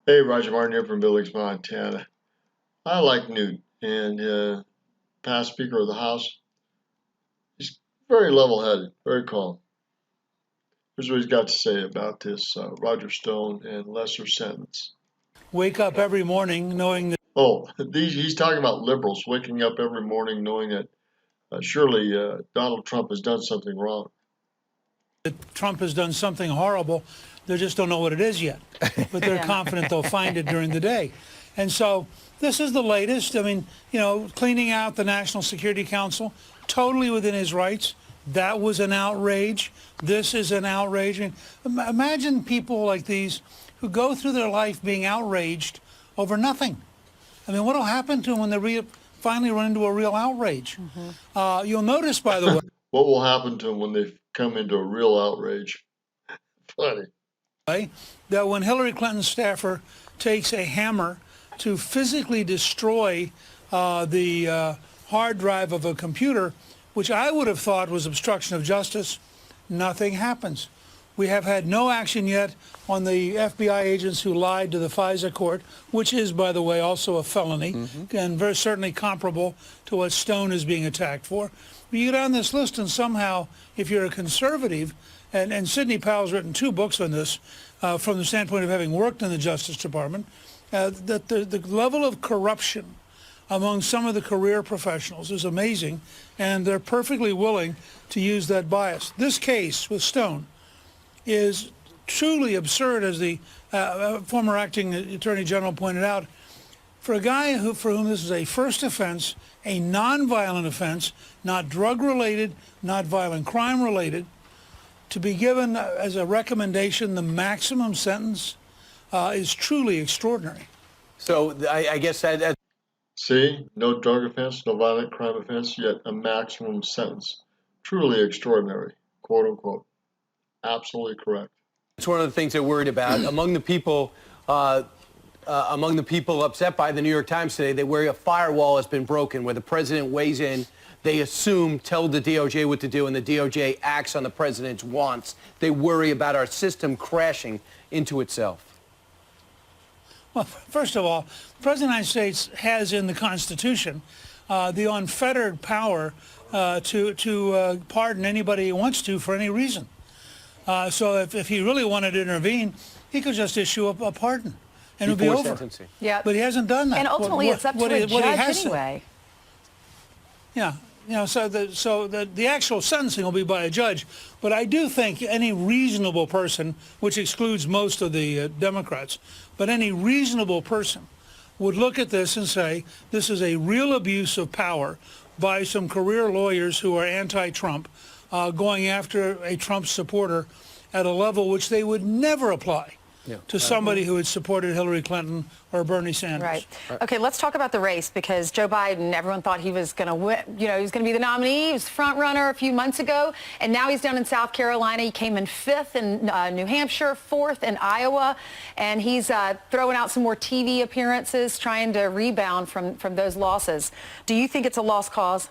Hey, Roger Martin here from Billings, Montana. I like Newt, and past Speaker of the House. He's very level-headed, very calm. Here's what he's got to say about this Roger Stone and lesser sentence. Wake up every morning knowing that. Oh, he's talking about liberals waking up every morning knowing that surely Donald Trump has done something wrong. Trump has done something horrible. They just don't know what it is yet, but they're confident they'll find it during the day. And so this is the latest. I mean, cleaning out the National Security Council, totally within his rights. That was an outrage. This is an outrage. And imagine people like these who go through their life being outraged over nothing. I mean, what will happen to them when they finally run into a real outrage? You'll notice, by the way. What will happen to them when they come into a real outrage? Funny. That when Hillary Clinton's staffer takes a hammer to physically destroy the hard drive of a computer, which I would have thought was obstruction of justice, nothing happens. We have had no action yet on the FBI agents who lied to the FISA court, which is, by the way, also a felony and very certainly comparable to what Stone is being attacked for. But you get on this list and somehow, if you're a conservative, and Sidney Powell's written 2 books on this from the standpoint of having worked in the Justice Department, that the level of corruption among some of the career professionals is amazing, and they're perfectly willing to use that bias. This case with Stone is truly absurd, as the former acting attorney general pointed out. For a guy for whom this is a first offense, a nonviolent offense, not drug-related, not violent crime-related, to be given as a recommendation the maximum sentence is truly extraordinary. So I guess that. See, no drug offense, no violent crime offense, yet a maximum sentence. Truly extraordinary, quote unquote. Absolutely correct. It's one of the things they're worried about. Among the people upset by the New York Times today, they worry a firewall has been broken where the president weighs in. They tell the DOJ what to do, and the DOJ acts on the president's wants. They worry about our system crashing into itself. Well, first of all, the President of the United States has in the Constitution the unfettered power to pardon anybody he wants to for any reason. So if he really wanted to intervene, he could just issue a pardon, and it would be over. Sentencing. Yeah. But he hasn't done that. And ultimately, it's up to a judge anyway. Yeah. So the actual sentencing will be by a judge. But I do think any reasonable person, which excludes most of the Democrats, but any reasonable person would look at this and say, this is a real abuse of power by some career lawyers who are anti-Trump, going after a Trump supporter at a level which they would never apply to somebody who had supported Hillary Clinton or Bernie Sanders. Right. Okay, let's talk about the race, because Joe Biden, everyone thought he was going to win. He was going to be the nominee. He was front runner a few months ago, and now he's down in South Carolina. He came in 5th in New Hampshire, 4th in Iowa, and he's throwing out some more TV appearances, trying to rebound from those losses. Do you think it's a lost cause?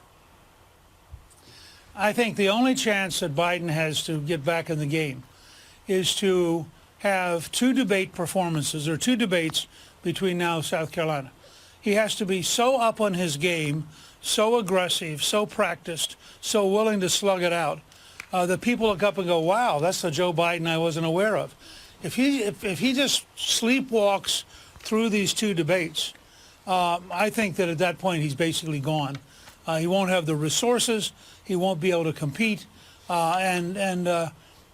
I think the only chance that Biden has to get back in the game is to have 2 debate performances or 2 debates between now and South Carolina. He has to be so up on his game, so aggressive, so practiced, so willing to slug it out, that people look up and go, wow, that's the Joe Biden I wasn't aware of. If he just sleepwalks through these 2 debates, I think that at that point he's basically gone. He won't have the resources. He won't be able to compete. And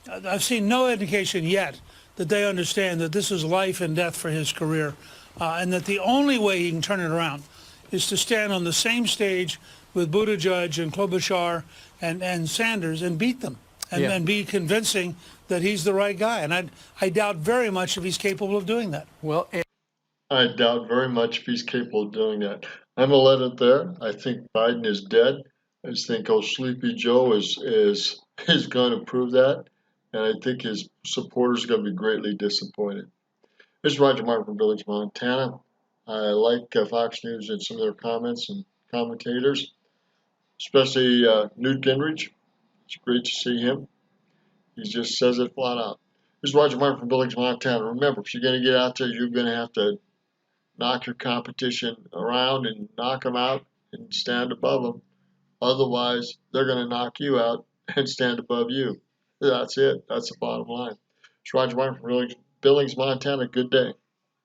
I've seen no indication yet that they understand that this is life and death for his career, and that the only way he can turn it around is to stand on the same stage with Buttigieg and Klobuchar and Sanders and beat them and be convincing that he's the right guy. And I doubt very much if he's capable of doing that. Well, I doubt very much if he's capable of doing that. I'm gonna let it there. I think Biden is dead. I just think old Sleepy Joe is going to prove that, and I think his supporters are going to be greatly disappointed. This is Roger Martin from Billings, Montana. I like Fox News and some of their comments and commentators, especially Newt Gingrich. It's great to see him. He just says it flat out. This is Roger Martin from Billings, Montana. Remember, if you're going to get out there, you're going to have to knock your competition around and knock them out and stand above them. Otherwise, they're going to knock you out and stand above you. That's it. That's the bottom line. It's Roger Martin from Billings, Montana. Good day.